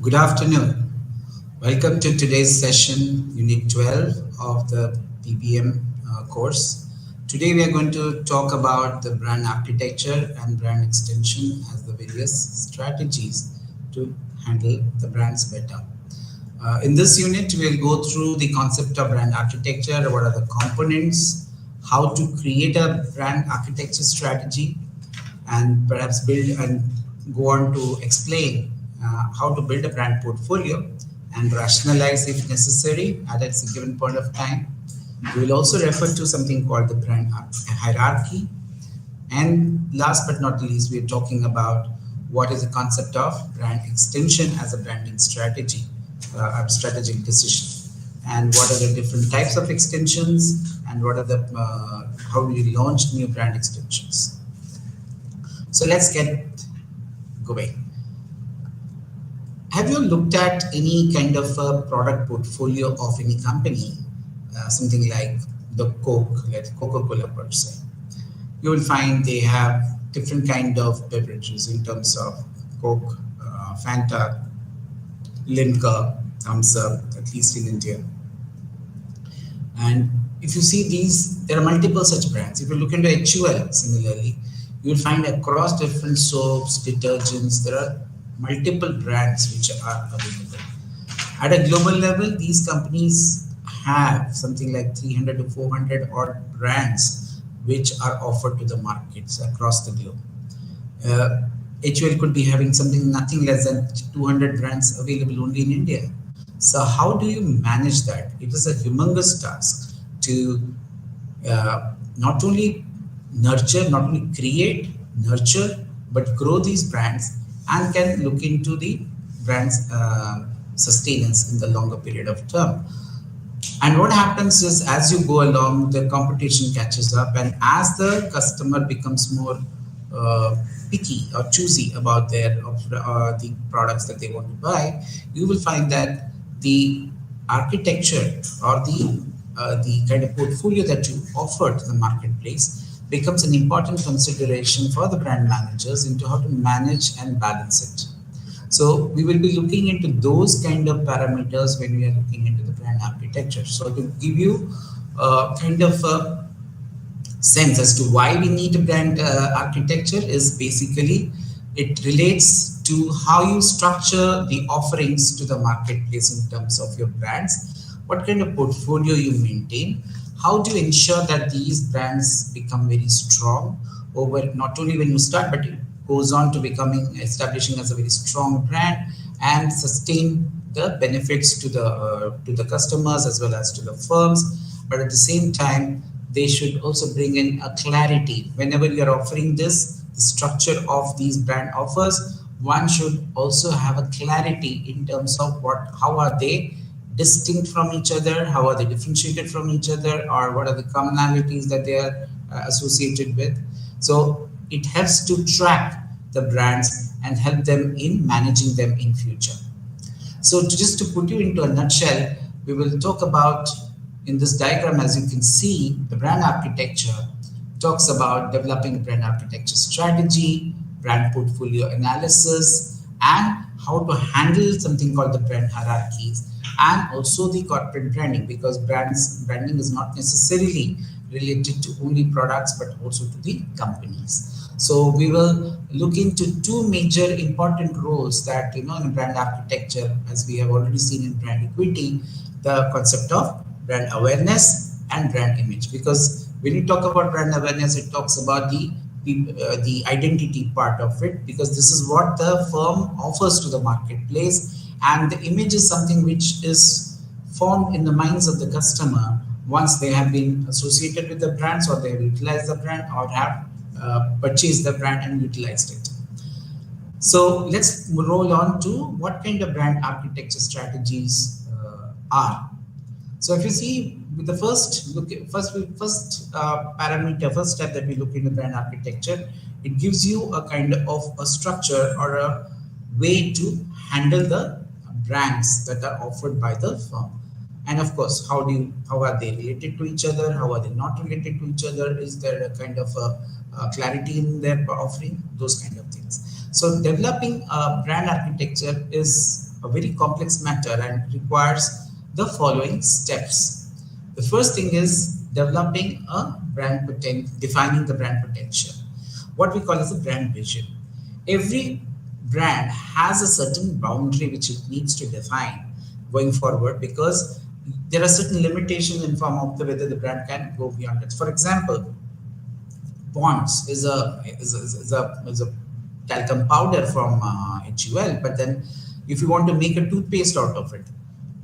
Good afternoon. Welcome to today's session, Unit 12 of the PPM course. Today we are going to talk about the brand architecture and brand extension as the various strategies to handle the brands better. In this unit, we'll go through the concept of brand architecture, what are the components, how to create a brand architecture strategy, and perhaps build and go on to explain how to build a brand portfolio and rationalize if necessary at a given point of time. We will also refer to something called the brand hierarchy. And last but not least, we are talking about what is the concept of brand extension as a branding strategy, a strategic decision, and what are the different types of extensions, and what are the how we launch new brand extensions. So let's get going. Have you looked at any kind of a product portfolio of any company, something like the Coke, like Coca-Cola per se? You will find they have different kind of beverages in terms of Coke, Fanta, Limca, Thumbs Up, at least in India. And if you see these, there are multiple such brands. If you look into HUL, similarly, you will find across different soaps, detergents, there are multiple brands which are available. At a global level, these companies have something like 300 to 400 odd brands which are offered to the markets across the globe. HUL could be having something nothing less than 200 brands available only in India. So how do you manage that? It is a humongous task to not only nurture, not only create, nurture, but grow these brands and can look into the brand's sustenance in the longer period of term. And what happens is as you go along, the competition catches up, and as the customer becomes more picky or choosy about the products that they want to buy, you will find that the architecture or the kind of portfolio that you offer to the marketplace becomes an important consideration for the brand managers into how to manage and balance it. So we will be looking into those kind of parameters when we are looking into the brand architecture. So to give you kind of a sense as to why we need a brand architecture is basically it relates to how you structure the offerings to the marketplace in terms of your brands, what kind of portfolio you maintain, how do you ensure that these brands become very strong over not only when you start, but it goes on to becoming establishing as a very strong brand and sustain the benefits to the customers as well as to the firms. But at the same time, they should also bring in a clarity whenever you are offering this, the structure of these brand offers. One should also have a clarity in terms of how are they distinct from each other, how are they differentiated from each other, or what are the commonalities that they are associated with. So it helps to track the brands and help them in managing them in future. So just to put you into a nutshell, we will talk about in this diagram, as you can see, the brand architecture talks about developing brand architecture strategy, brand portfolio analysis, and how to handle something called the brand hierarchies, and also the corporate branding, because branding is not necessarily related to only products but also to the companies. So we will look into two major important roles that in brand architecture, as we have already seen in brand equity, the concept of brand awareness and brand image. Because when you talk about brand awareness, it talks about the identity part of it, because this is what the firm offers to the marketplace, and the image is something which is formed in the minds of the customer once they have been associated with the brands, or they have utilized the brand, or have purchased the brand and utilized it. So let's roll on to what kind of brand architecture strategies are. So if you see with the first parameter, first step that we look in the brand architecture, it gives you a kind of a structure or a way to handle the brands that are offered by the firm. And of course, how are they related to each other? How are they not related to each other? Is there a kind of a clarity in their offering? Those kind of things. So developing a brand architecture is a very complex matter and requires the following steps. The first thing is developing a brand potential, defining the brand potential, what we call as a brand vision. Every brand has a certain boundary which it needs to define going forward, because there are certain limitations in form of the whether the brand can go beyond it. For example, Ponds is a talcum powder from HUL, but then if you want to make a toothpaste out of it,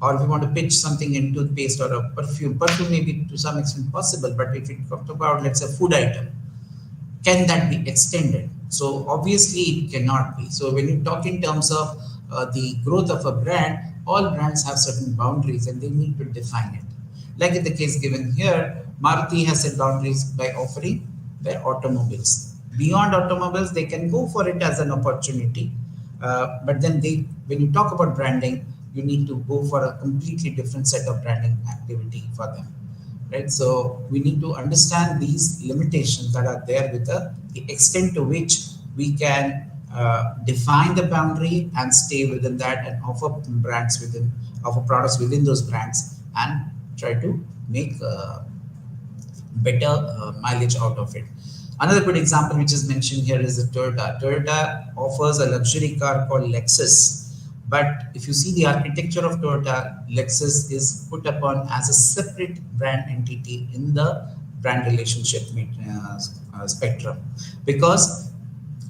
or if you want to pitch something in toothpaste or a perfume may be to some extent possible, but if it comes about, let's say, food item, can that be extended? So obviously it cannot be. So when you talk in terms of the growth of a brand, all brands have certain boundaries and they need to define it. Like in the case given here, Maruti has set boundaries by offering their automobiles. Beyond automobiles, they can go for it as an opportunity. But then when you talk about branding, you need to go for a completely different set of branding activity for them. Right, so we need to understand these limitations that are there with the extent to which we can define the boundary and stay within that and offer products within those brands and try to make better mileage out of it. Another good example which is mentioned here is the Toyota. Toyota offers a luxury car called Lexus. But if you see the architecture of Toyota, Lexus is put upon as a separate brand entity in the brand relationship spectrum, because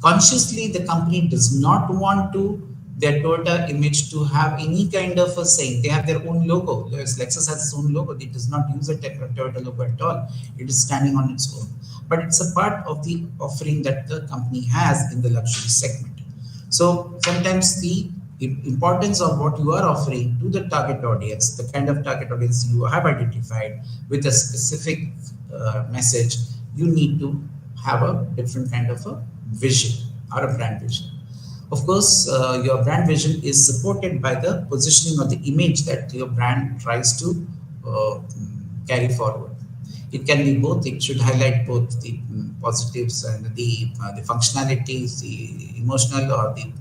consciously the company does not want their Toyota image to have any kind of a saying. They have their own logo. Lexus has its own logo. It does not use a Toyota logo at all. It is standing on its own. But it's a part of the offering that the company has in the luxury segment. So sometimes the importance of what you are offering to the target audience, the kind of target audience you have identified with a specific message, you need to have a different kind of a vision or a brand vision. Of course, your brand vision is supported by the positioning or the image that your brand tries to carry forward. It can be both. It should highlight both the positives and the functionalities, the emotional or the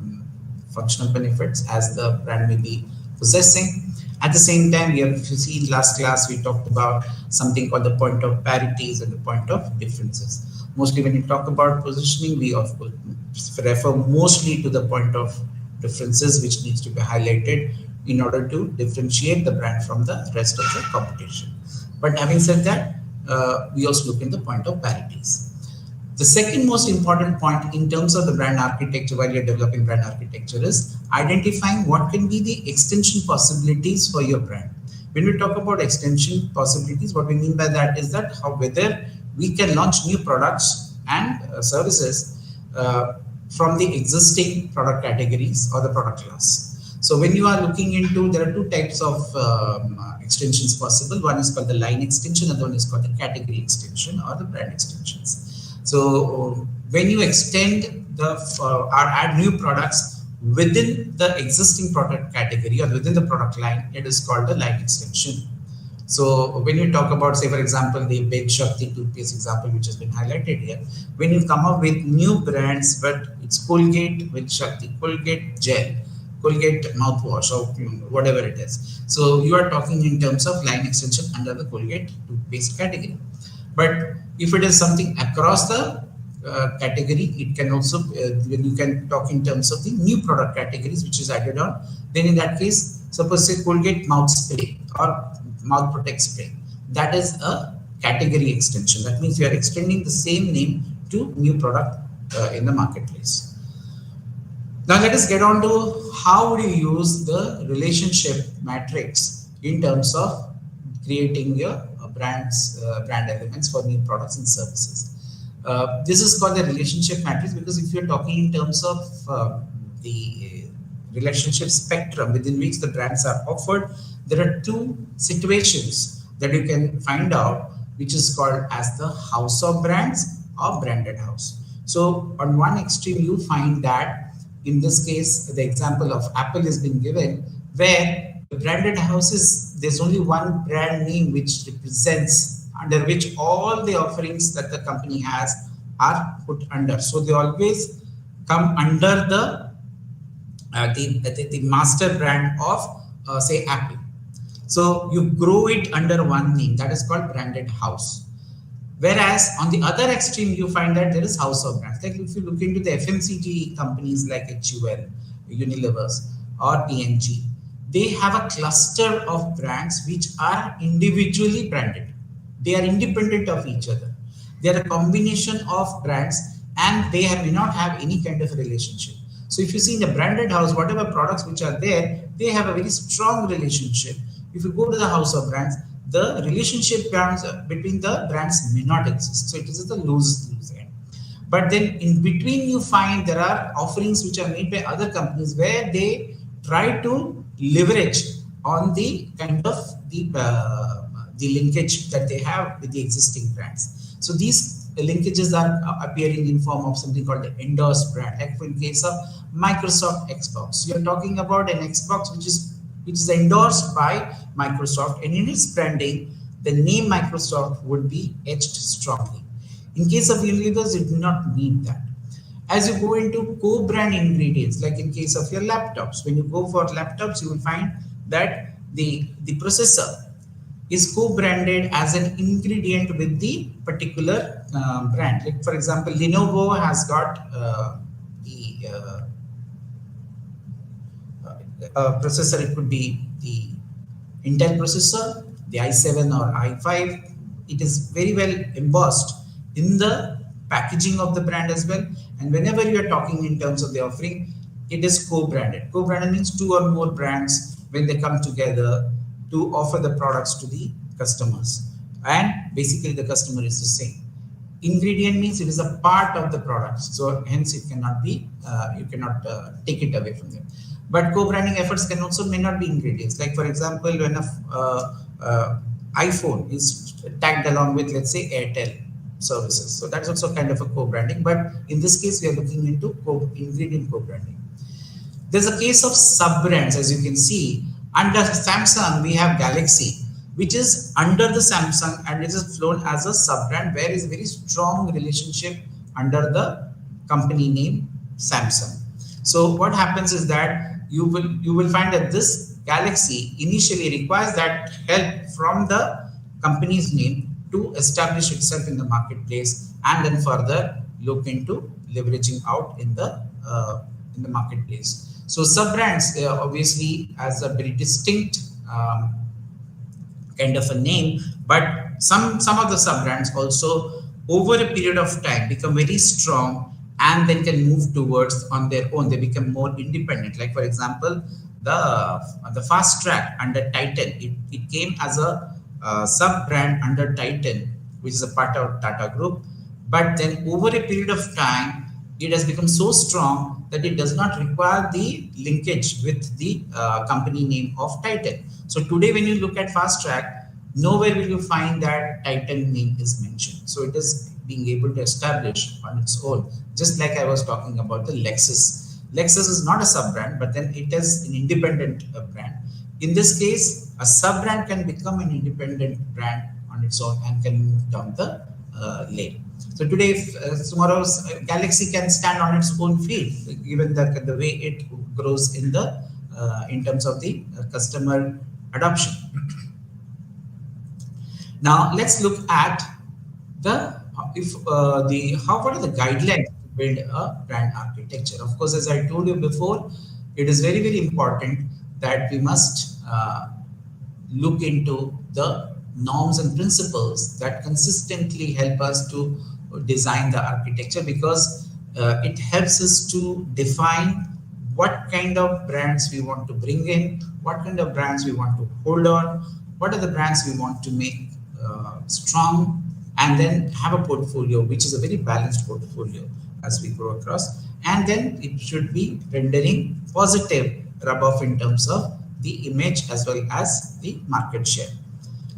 functional benefits as the brand may be possessing. At the same time, if you see in last class, we talked about something called the point of parities and the point of differences. Mostly when you talk about positioning, we of course refer mostly to the point of differences which needs to be highlighted in order to differentiate the brand from the rest of the competition. But having said that, we also look in the point of parities. The second most important point in terms of the brand architecture while you're developing brand architecture is identifying what can be the extension possibilities for your brand. When we talk about extension possibilities, what we mean by that is that whether we can launch new products and services from the existing product categories or the product class. So when you are looking into, there are two types of extensions possible. One is called the line extension and one is called the category extension or the brand extensions. So when you extend or add new products within the existing product category or within the product line, it is called the line extension. So when you talk about, say for example, the Big Shakti toothpaste example which has been highlighted here, when you come up with new brands, but it's Colgate with Shakti, Colgate gel, Colgate mouthwash or whatever it is. So you are talking in terms of line extension under the Colgate toothpaste category. But if it is something across the category, it can also, when you can talk in terms of the new product categories which is added on, then in that case, suppose say Colgate mouth spray or mouth protect spray. That is a category extension. That means you are extending the same name to new product in the marketplace. Now let us get on to how would you use the relationship matrix in terms of creating your brand elements for new products and services. This is called the relationship matrix because if you're talking in terms of the relationship spectrum within which the brands are offered, there are two situations that you can find out, which is called as the house of brands or branded house. So on one extreme, you find that in this case, the example of Apple has been given, where the branded houses, there's only one brand name which represents, under which all the offerings that the company has are put under. So they always come under the the master brand of say Apple. So you grow it under one name, that is called branded house. Whereas on the other extreme, you find that there is house of brands. Like if you look into the FMCG companies like HUL, Unilevers, or P&G, they have a cluster of brands which are individually branded. They are independent of each other. They are a combination of brands, and they may not have any kind of relationship. So if you see in the branded house, whatever products which are there, they have a very strong relationship. If you go to the house of brands, the relationship between the brands may not exist. So it is a lose-lose end. But then in between, you find there are offerings which are made by other companies where they try to leverage on the kind of the linkage that they have with the existing brands. So these linkages are appearing in form of something called the endorsed brand. Like in case of Microsoft Xbox, you're talking about an Xbox which is endorsed by Microsoft, and in its branding, the name Microsoft would be etched strongly. In case of Unilever, it do not need that. As you go into co-brand ingredients, like in case of your laptops, when you go for laptops, you will find that the processor is co-branded as an ingredient with the particular brand. Like for example, Lenovo has got the processor. It could be the Intel processor, the i7 or i5. It is very well embossed in the packaging of the brand as well. And whenever you are talking in terms of the offering, it is co-branded. Co-branded means two or more brands when they come together to offer the products to the customers. And basically the customer is the same. Ingredient means it is a part of the product. So hence it cannot be, you cannot take it away from them. But co-branding efforts can also may not be ingredients. Like for example, when a iPhone is tagged along with, let's say, Airtel services. So that's also kind of a co-branding. But in this case, we are looking into ingredient co-branding. There's a case of sub-brands, as you can see. Under Samsung, we have Galaxy, which is under the Samsung, and it is flown as a sub-brand where is a very strong relationship under the company name Samsung. So what happens is that you will find that this Galaxy initially requires that help from the company's name to establish itself in the marketplace, and then further look into leveraging out in the marketplace. So sub brands obviously has a very distinct kind of a name, but some of the sub brands also over a period of time become very strong and then can move towards on their own. They become more independent. Like for example, the Fast Track under Titan, it came as a sub brand under Titan, which is a part of Tata Group. But then over a period of time, it has become so strong that it does not require the linkage with the company name of Titan. So today, when you look at Fast Track, nowhere will you find that Titan name is mentioned. So it is being able to establish on its own. Just like I was talking about the Lexus. Lexus is not a sub-brand, but then it is an independent brand. In this case, a sub-brand can become an independent brand on its own and can move down the lane. So today, if, tomorrow's Galaxy can stand on its own feet, given the way it grows in the in terms of the customer adoption. Now let's look at the what are the guidelines to build a brand architecture. Of course, as I told you before, it is very, very important that we must look into the norms and principles that consistently help us to design the architecture, because it helps us to define what kind of brands we want to bring in, what kind of brands we want to hold on, what are the brands we want to make strong, and then have a portfolio which is a very balanced portfolio as we go across. And then it should be rendering positive rub off in terms of the image as well as the market share.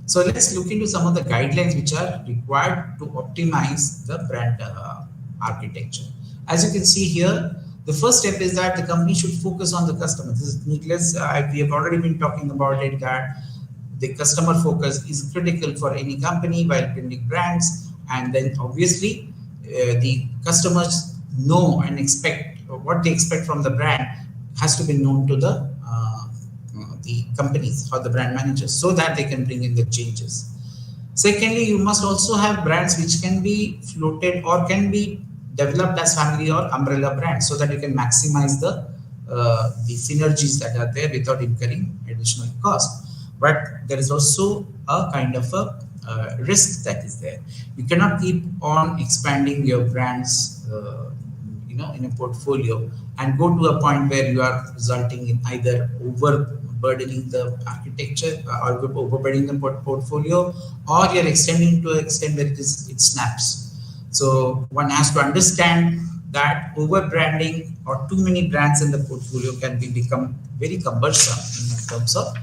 So let's look into some of the guidelines which are required to optimize the brand architecture. As you can see here, the first step is that the company should focus on the customer. This is needless. We have already been talking about it, that the customer focus is critical for any company while building brands. And then obviously the customers know and expect what they expect from the brand has to be known to the companies or the brand managers so that they can bring in the changes. Secondly, you must also have brands which can be floated or can be developed as family or umbrella brands so that you can maximize the synergies that are there without incurring additional cost. But there is also a kind of a risk that is there. You cannot keep on expanding your brands, in a portfolio and go to a point where you are resulting in either overburdening the architecture or overburdening the portfolio, or you're extending to an extent where it snaps. So one has to understand that over branding or too many brands in the portfolio can become very cumbersome in terms of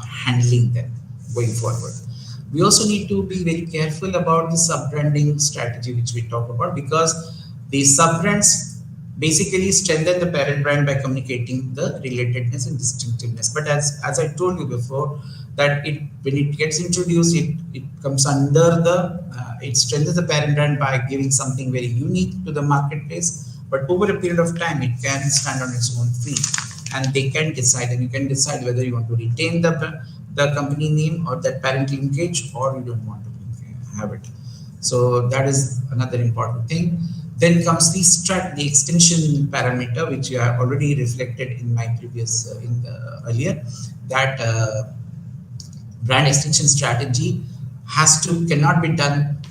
handling them going forward. We also need to be very careful about the sub-branding strategy which we talk about, because the sub-brands basically strengthen the parent brand by communicating the relatedness and distinctiveness. But as I told you before, that when it gets introduced, it comes under it strengthens the parent brand by giving something very unique to the marketplace. But over a period of time, it can stand on its own feet, and they can decide, and you can decide whether you want to retain the company name or that parent linkage, or you don't want to have it. So that is another important thing. Then comes the extension parameter, which you have already reflected in my previous earlier, that brand extension strategy cannot be done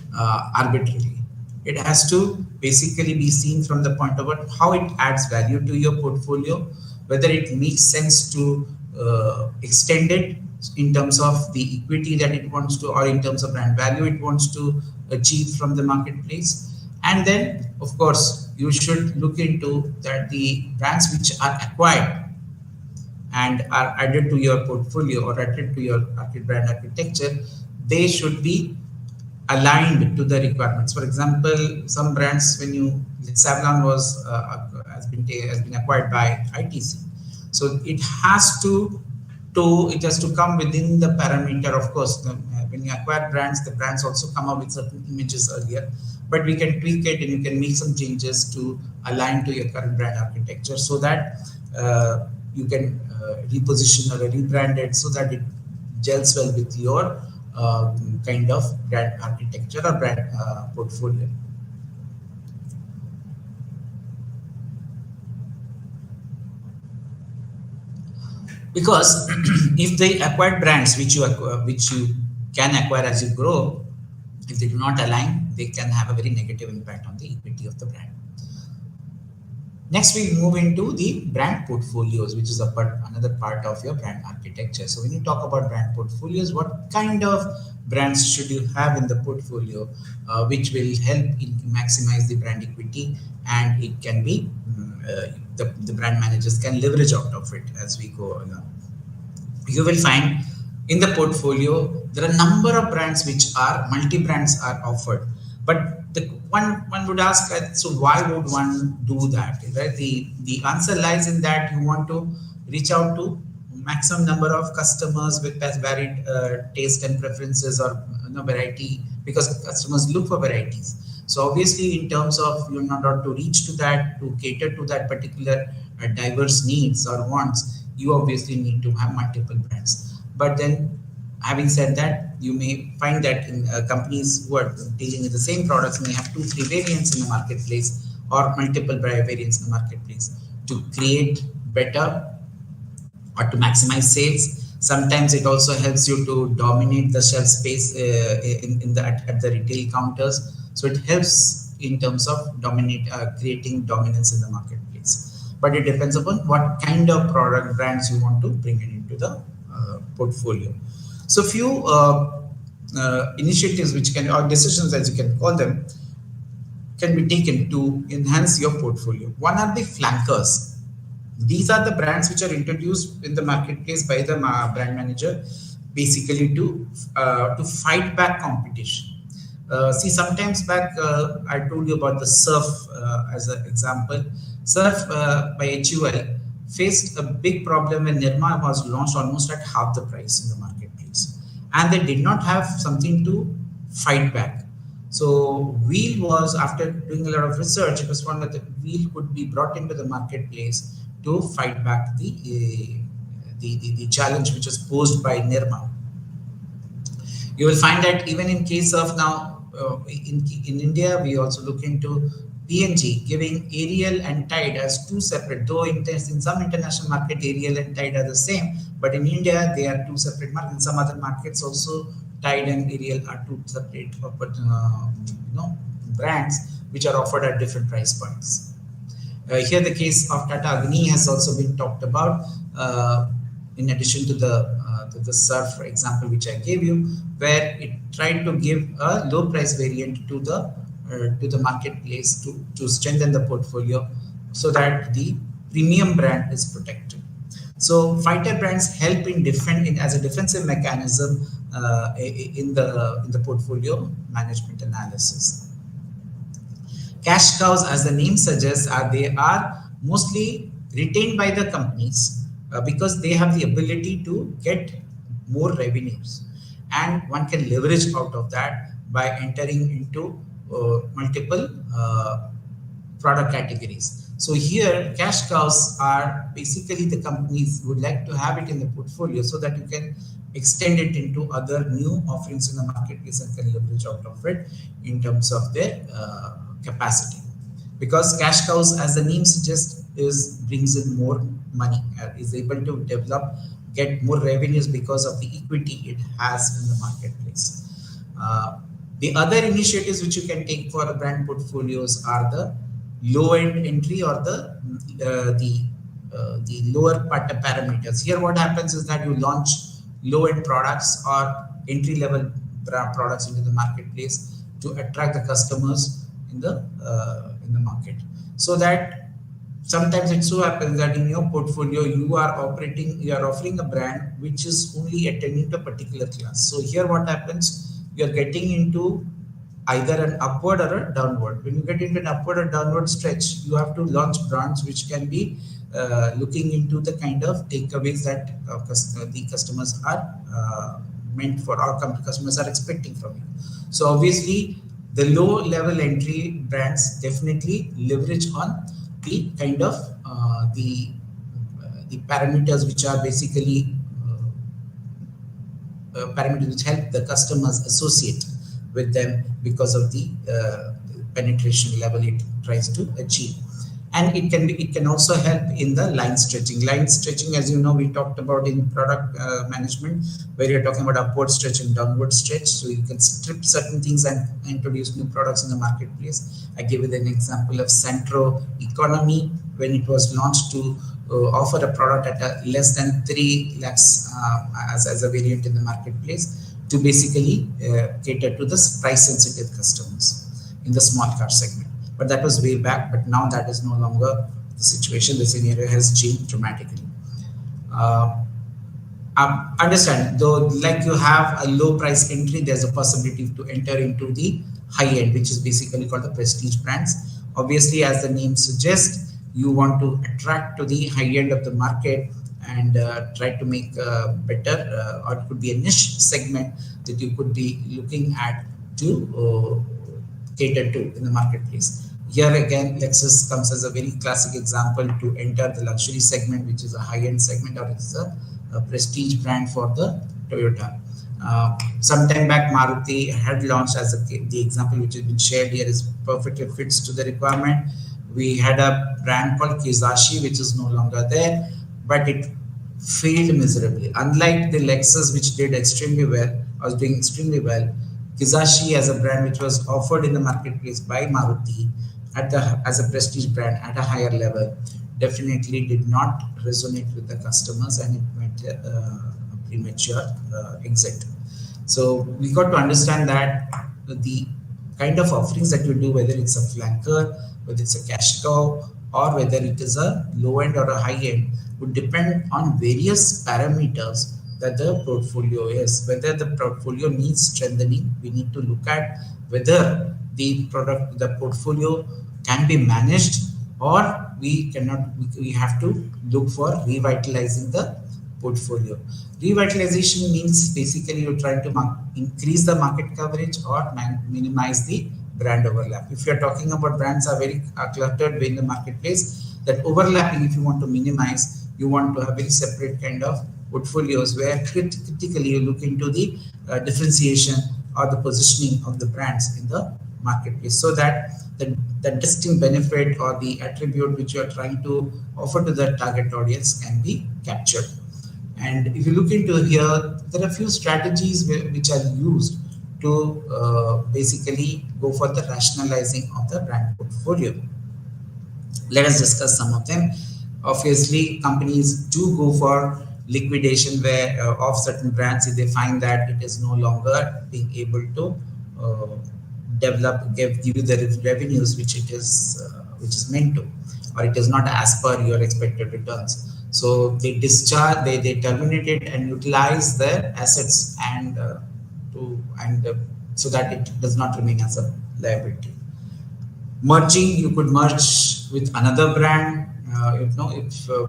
arbitrarily. It has to basically be seen from the point of how it adds value to your portfolio, whether it makes sense to extend it in terms of the equity that it wants to, or in terms of brand value it wants to achieve from the marketplace. And then, of course, you should look into that the brands which are acquired and are added to your portfolio or added to your brand architecture, they should be aligned to the requirements. For example, some brands, Savlon has been acquired by ITC, so it has to come within the parameter. Of course, when you acquire brands, the brands also come up with certain images earlier, but we can tweak it and you can make some changes to align to your current brand architecture, so that you can reposition or rebrand it so that it gels well with your kind of brand architecture or brand portfolio. Because if the acquired brands which you can acquire as you grow, if they do not align, they can have a very negative impact on the equity of the brand. Next, we move into the brand portfolios, which is another part of your brand architecture. So when you talk about brand portfolios, what kind of brands should you have in the portfolio, which will help in maximize the brand equity, and it can be the brand managers can leverage out of it as we go along. You will find in the portfolio there are a number of brands which are multi-brands are offered, but one would ask, so why would one do that, right? The answer lies in that you want to reach out to maximum number of customers with varied taste and preferences, or variety, because customers look for varieties. So obviously, in terms of in order to reach to that, to cater to that particular diverse needs or wants, you obviously need to have multiple brands. But then, having said that, you may find that in companies who are dealing with the same products may have 2-3 variants in the marketplace, or multiple variants in the marketplace, to create better or to maximize sales. Sometimes it also helps you to dominate the shelf space at the retail counters. So it helps in terms of creating dominance in the marketplace. But it depends upon what kind of product brands you want to bring it into the portfolio. So few initiatives or decisions, as you can call them, can be taken to enhance your portfolio. One are the flankers. These are the brands which are introduced in the marketplace by the brand manager, basically to fight back competition. See, sometimes back, I told you about the Surf as an example. Surf by HUL faced a big problem when Nirma was launched almost at half the price in the marketplace, and they did not have something to fight back. So Wheel was, after doing a lot of research, it was found that the Wheel could be brought into the marketplace to fight back the challenge which is posed by Nirma. You will find that even in case of now in India, we also look into PNG giving aerial and tide as two separate, though in some international market aerial and tide are the same, but in India they are two separate markets. In some other markets also tide and aerial are two separate brands which are offered at different price points. Here the case of Tata Agni has also been talked about, in addition to the surf, for example, which I gave you, where it tried to give a low price variant to the marketplace to strengthen the portfolio so that the premium brand is protected. So fighter brands help as a defensive mechanism in the portfolio management analysis. Cash cows, as the name suggests, they are mostly retained by the companies because they have the ability to get more revenues, and one can leverage out of that by entering into multiple product categories. So here, cash cows are basically the companies would like to have it in the portfolio so that you can extend it into other new offerings in the marketplace and can leverage out of it in terms of their capacity. Because cash cows, as the name suggests, brings in more money, is able to get more revenues because of the equity it has in the marketplace. The other initiatives which you can take for brand portfolios are the low-end entry or the lower part parameters. Here, what happens is that you launch low-end products or entry-level products into the marketplace to attract the customers in the market, so that sometimes it so happens that in your portfolio you are offering a brand which is only attending to a particular class. So here what happens, you are getting into either an upward or a downward. When you get into an upward or downward stretch, you have to launch brands which can be looking into the kind of takeaways that the customers are meant for, or customers are expecting from you. So obviously the low level entry brands definitely leverage on the kind of the parameters which are basically parameters which help the customers associate with them because of the penetration level it tries to achieve. And it can also help in the line stretching. Line stretching, as you know, we talked about in product management, where you're talking about upward stretch and downward stretch. So you can strip certain things and introduce new products in the marketplace. I gave you an example of Centro Economy when it was launched to offer a product at less than 3 lakhs as a variant in the marketplace to basically cater to the price sensitive customers in the small car segment. But that was way back, but now that is no longer the situation. The scenario has changed dramatically. Understand, though, like you have a low price entry, there's a possibility to enter into the high end, which is basically called the prestige brands. Obviously, as the name suggests, you want to attract to the high end of the market and try to make better, or it could be a niche segment that you could be looking at to cater to in the marketplace. Here again, Lexus comes as a very classic example to enter the luxury segment, which is a high-end segment, or it's a prestige brand for the Toyota. Sometime back, Maruti had launched, as the example which has been shared here is perfectly fits to the requirement. We had a brand called Kizashi, which is no longer there, but it failed miserably. Unlike the Lexus, which did extremely well, was doing extremely well, Kizashi as a brand which was offered in the marketplace by Maruti as a prestige brand at a higher level definitely did not resonate with the customers, and it went a premature exit. So we got to understand that the kind of offerings that you do, whether it's a flanker, whether it's a cash cow, or whether it is a low end or a high end, would depend on various parameters that the portfolio is. Whether the portfolio needs strengthening, we need to look at whether the portfolio can be managed, or we have to look for revitalizing the portfolio. Revitalization means basically you're trying to increase the market coverage or minimize the brand overlap. If you're talking about brands are very cluttered in the marketplace, that overlapping, if you want to minimize, you want to have very separate kind of portfolios where critically you look into the differentiation or the positioning of the brands in the marketplace, so that the distinct benefit or the attribute which you are trying to offer to the target audience can be captured. And if you look into here, there are a few strategies which are used to basically go for the rationalizing of the brand portfolio. Let us discuss some of them. Obviously, companies do go for liquidation where of certain brands if they find that it is no longer being able to give you the revenues which which is meant to, or it is not as per your expected returns. So they discharge, they terminate it and utilize their assets and so that it does not remain as a liability. Merging, you could merge with another brand,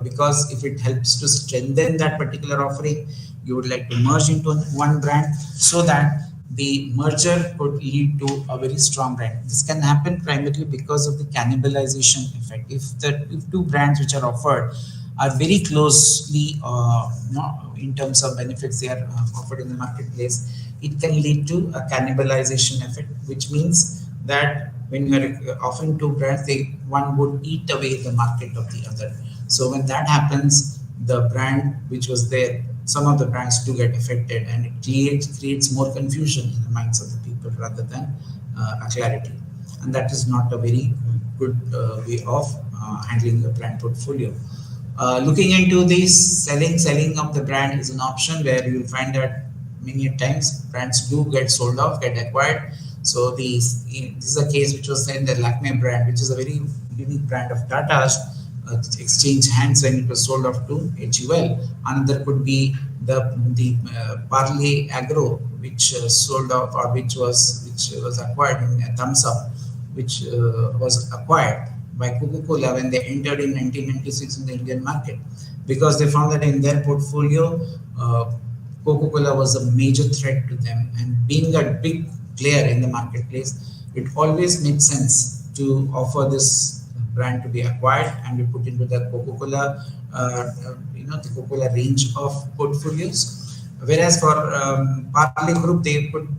because if it helps to strengthen that particular offering, you would like to merge into one brand so that the merger could lead to a very strong brand. This can happen primarily because of the cannibalization effect. If two brands which are offered are very closely, in terms of benefits they are offered in the marketplace, it can lead to a cannibalization effect, which means that when you are offering two brands, one would eat away the market of the other. So when that happens, the brand which was there, some of the brands do get affected, and it creates more confusion in the minds of the people rather than a clarity. And that is not a very good way of handling the brand portfolio. Looking into this, selling of the brand is an option where you will find that many times brands do get sold off, get acquired. So this is a case which was in the Lakme brand, which is a very unique brand of Tata's, exchanged hands when it was sold off to HUL. Another could be the Parley Agro, which sold off, or which was acquired in Thumbs Up, which was acquired by Coca-Cola when they entered in 1996 in the Indian market, because they found that in their portfolio, Coca-Cola was a major threat to them, and being a big player in the marketplace, it always makes sense to offer this brand to be acquired and be put into the Coca-Cola, the Coca-Cola range of portfolios. Whereas for Parley Group, they could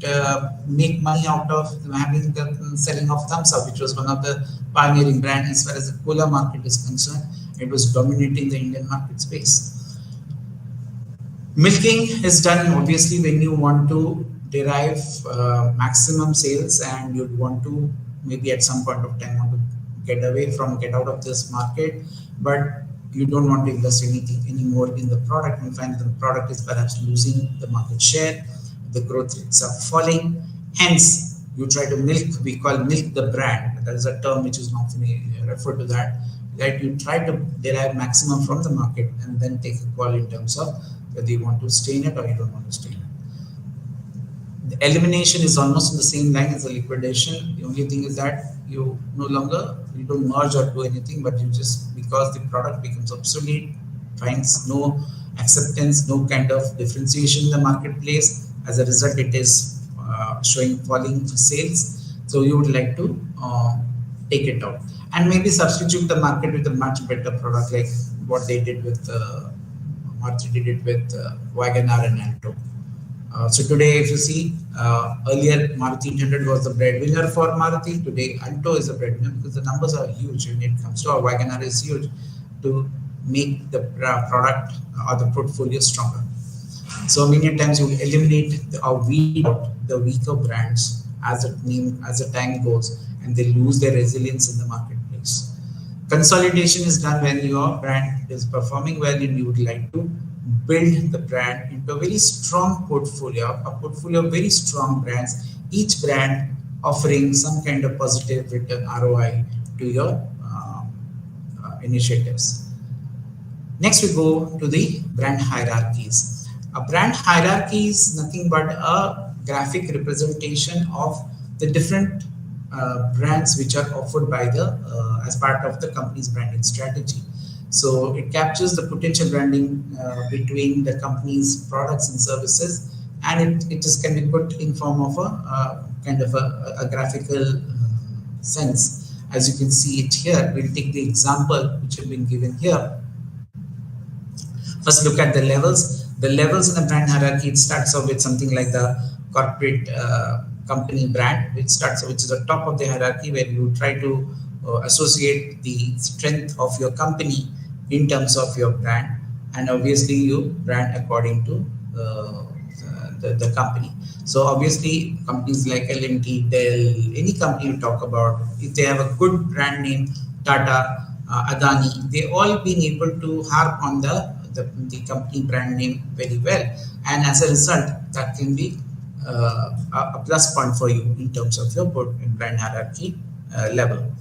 make money out of having the selling of Thumbs Up, which was one of the pioneering brands as far as the cola market is concerned. It was dominating the Indian market space. Milking is done obviously when you want to derive maximum sales, and you'd want to maybe at some point of time want to get out of this market, but you don't want to invest anything anymore in the product, and find the product is perhaps losing the market share, the growth rates are falling, hence you try to we call milk the brand. That is a term which is not referred to that you try to derive maximum from the market and then take a call in terms of whether you want to stay in it or you don't want to stay in it. The elimination is almost in the same line as the liquidation. The only thing is that you don't merge or do anything, but you just, because the product becomes obsolete, finds no acceptance, no kind of differentiation in the marketplace. As a result, it is showing falling sales. So you would like to take it out and maybe substitute the market with a much better product, like what they did with Maruti did it with WagonR and Alto. So today, if you see, earlier Maruti 800 was the breadwinner for Maruti. Today, Alto is a breadwinner because the numbers are huge when it comes to, or WagonR is huge to make the product or the portfolio stronger. So many times you eliminate or weed out the weaker brands as the time goes, and they lose their resilience in the marketplace. Consolidation is done when your brand is performing well and you would like to build the brand into a very strong portfolio, a portfolio of very strong brands, each brand offering some kind of positive return ROI to your initiatives. Next, we go to the brand hierarchies. A brand hierarchy is nothing but a graphic representation of the different brands which are offered by as part of the company's branding strategy. So it captures the potential branding between the company's products and services, and it just can be put in form of a kind of a graphical sense. As you can see it here, we'll take the example which have been given here. First, look at the levels. The levels in the brand hierarchy, it starts off with something like the corporate company brand, which starts, which is the top of the hierarchy, where you try to associate the strength of your company in terms of your brand, and obviously you brand according to the company. So obviously companies like L&T, Dell, any company you talk about, if they have a good brand name, Tata, Adani, they all been able to harp on the company brand name very well, and as a result that can be a plus point for you in terms of your brand hierarchy level.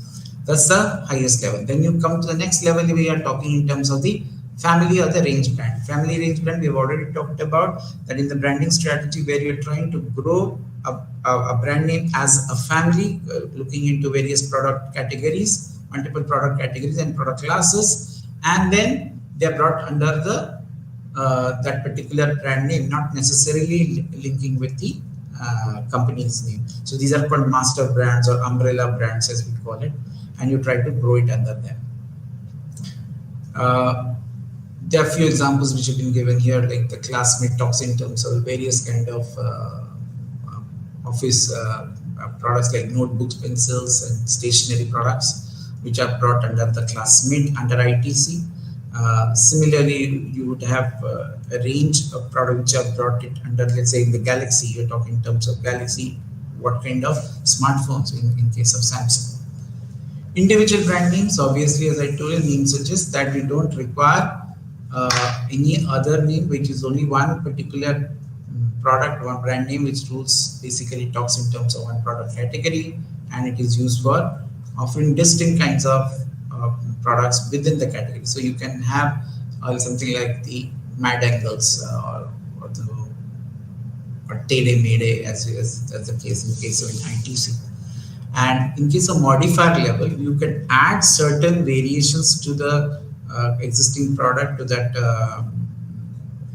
That's the highest level. Then you come to the next level. We are talking in terms of the family or the range brand. Family range brand, we have already talked about that in the branding strategy, where you're trying to grow a brand name as a family, looking into various product categories, multiple product categories and product classes, and then they're brought under the that particular brand name, not necessarily linking with the company's name. So these are called master brands or umbrella brands, as we call it, and you try to grow it under them. There are a few examples which have been given here, like the Classmate talks in terms of various kind of office products like notebooks, pencils, and stationery products, which are brought under the Classmate under ITC. Similarly, you would have a range of products which are brought it under, let's say in the Galaxy, you're talking in terms of Galaxy, what kind of smartphones in case of Samsung. Individual brand names, obviously, as I told you, name suggests that we don't require any other name, which is only one particular product, one brand name, which rules basically talks in terms of one product category, and it is used for offering distinct kinds of products within the category. So you can have something like the Mad Angles or Tede Mede, as the case in case of an ITC. And in case of modifier level, you can add certain variations to the existing product, to that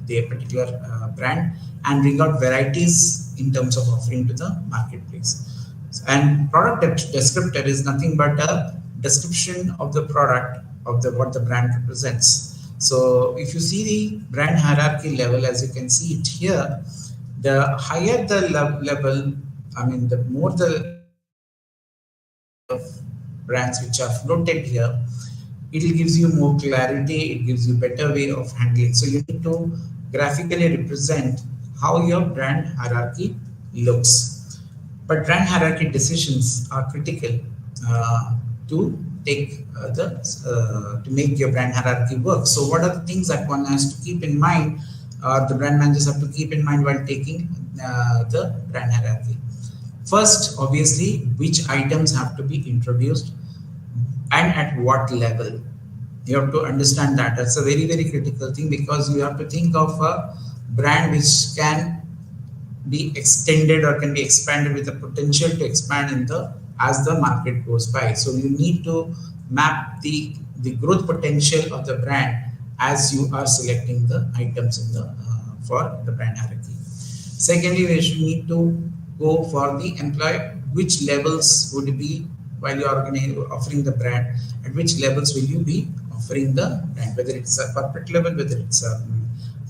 the particular brand, and bring out varieties in terms of offering to the marketplace. And product descriptor is nothing but a description of the product, of what the brand represents. So if you see the brand hierarchy level, as you can see it here, the higher the level, I mean, the more the brands which are floated here, it gives you more clarity, it gives you better way of handling. So you need to graphically represent how your brand hierarchy looks. But brand hierarchy decisions are critical to take to make your brand hierarchy work. So what are the things that one has to keep in mind, the brand managers have to keep in mind while taking the brand hierarchy? First, obviously, which items have to be introduced and at what level. You have to understand that. That's a very, very critical thing, because you have to think of a brand which can be extended or can be expanded with the potential to expand as the market goes by. So you need to map the growth potential of the brand as you are selecting the items for the brand hierarchy. Secondly, we should need to go for the employee, which levels would be, while you are offering the brand, at which levels will you be offering the brand, whether it's a corporate level, whether it's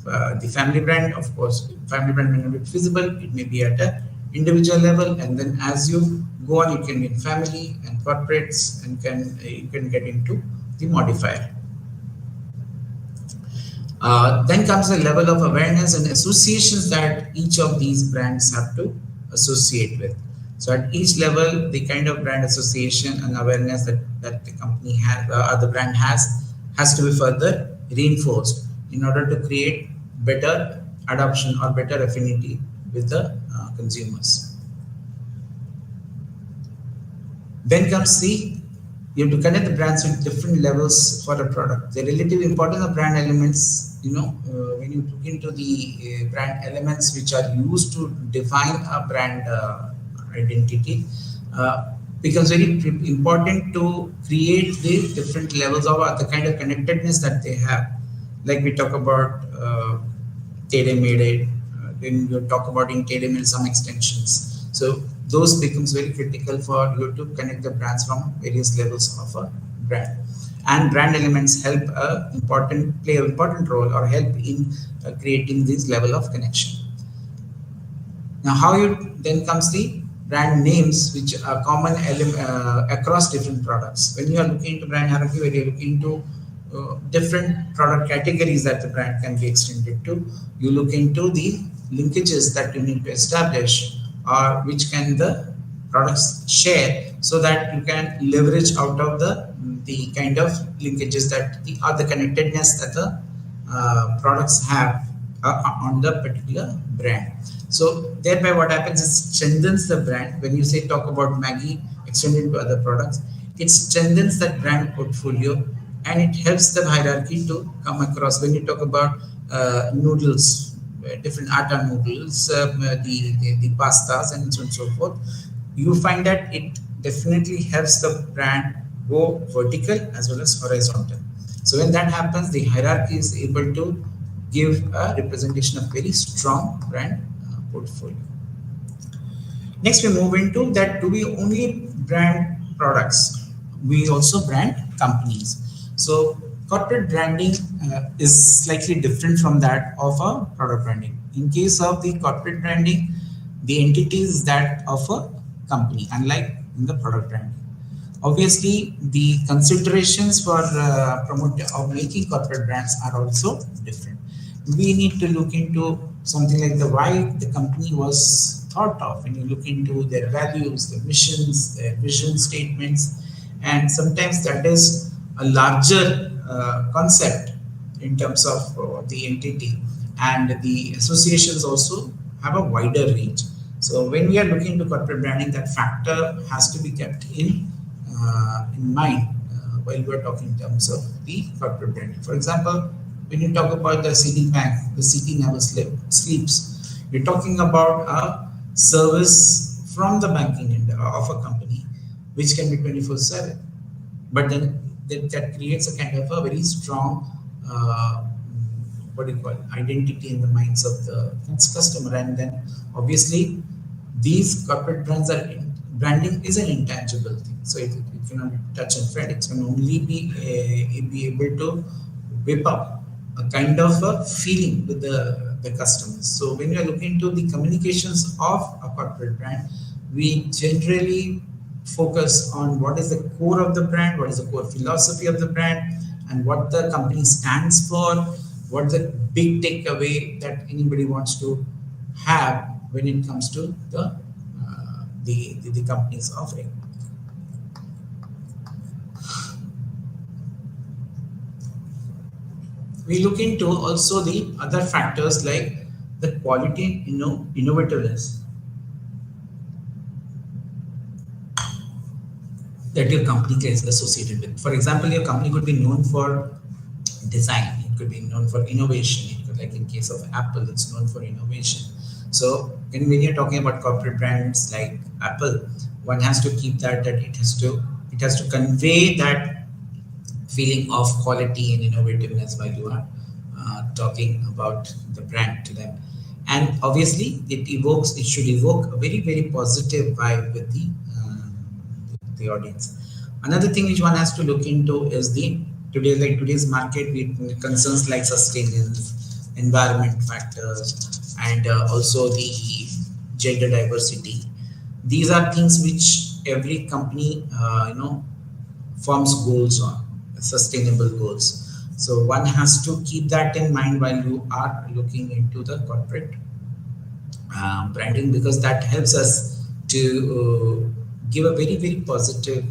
the family brand. Of course, family brand may not be feasible, it may be at an individual level, and then as you go on, you can be in family and corporates, and you can get into the modifier. Then comes the level of awareness and associations that each of these brands have to associate with. So at each level, the kind of brand association and awareness that the company has, or the brand has to be further reinforced in order to create better adoption or better affinity with the consumers. Then comes you have to connect the brands with different levels for a product. The relative importance of brand elements, when you look into the brand elements which are used to define a brand identity, becomes very important to create the different levels of the kind of connectedness that they have. Like we talk about Tede Mede, then you talk about in Tede Mede some extensions. So those becomes very critical for you to connect the brands from various levels of a brand. And brand elements help play an important role or help in creating this level of connection. Now, how you then comes the brand names, which are common across different products. When you are looking into brand hierarchy, when you are looking into different product categories that the brand can be extended to, you look into the linkages that you need to establish, or which can the products share, so that you can leverage out of the kind of linkages that the or the connectedness that the products have on the particular brand. So thereby what happens is strengthens the brand. When you say talk about Maggie extended to other products, it strengthens that brand portfolio, and it helps the hierarchy to come across. When you talk about noodles, different atta noodles, the pastas and so on and so forth, you find that it definitely helps the brand go vertical as well as horizontal. So when that happens, the hierarchy is able to give a representation of very strong brand portfolio. Next, we move into that, do we only brand products? We also brand companies. So corporate branding is slightly different from that of a product branding. In case of the corporate branding, the entity is that of a company, unlike in the product branding. Obviously, the considerations for promoting or making corporate brands are also different. We need to look into something like the why the company was thought of. When you look into their values, their missions, their vision statements, and sometimes that is a larger concept in terms of the entity, and the associations also have a wider range. So when we are looking into corporate branding, that factor has to be kept in mind while we are talking in terms of the corporate branding. For example, when you talk about the Citibank, the city never sleeps. You're talking about a service from the banking of a company, which can be 24/7. But then that creates a kind of a very strong, what do you call it, identity in the minds of the customer. And then obviously, these corporate branding is an intangible thing. So it cannot touch and fret. It can only be able to whip up a kind of a feeling with the customers. So when you are looking to the communications of a corporate brand, we generally focus on what is the core of the brand, what is the core philosophy of the brand, and what the company stands for, what the big takeaway that anybody wants to have when it comes to the company's offering. We look into also the other factors like the quality, innovativeness that your company is associated with. For example, your company could be known for design, it could be known for innovation, it could, like in case of Apple, it's known for innovation. So when you're talking about corporate brands like Apple, one has to keep that it has to convey that feeling of quality and innovativeness while you are talking about the brand to them. And obviously, it should evoke a very, very positive vibe with the audience. Another thing which one has to look into is today's market with concerns like sustenance, environment factors, and also the gender diversity. These are things which every company forms goals on, sustainable goals. So one has to keep that in mind while you are looking into the corporate branding, because that helps us to give a very, very positive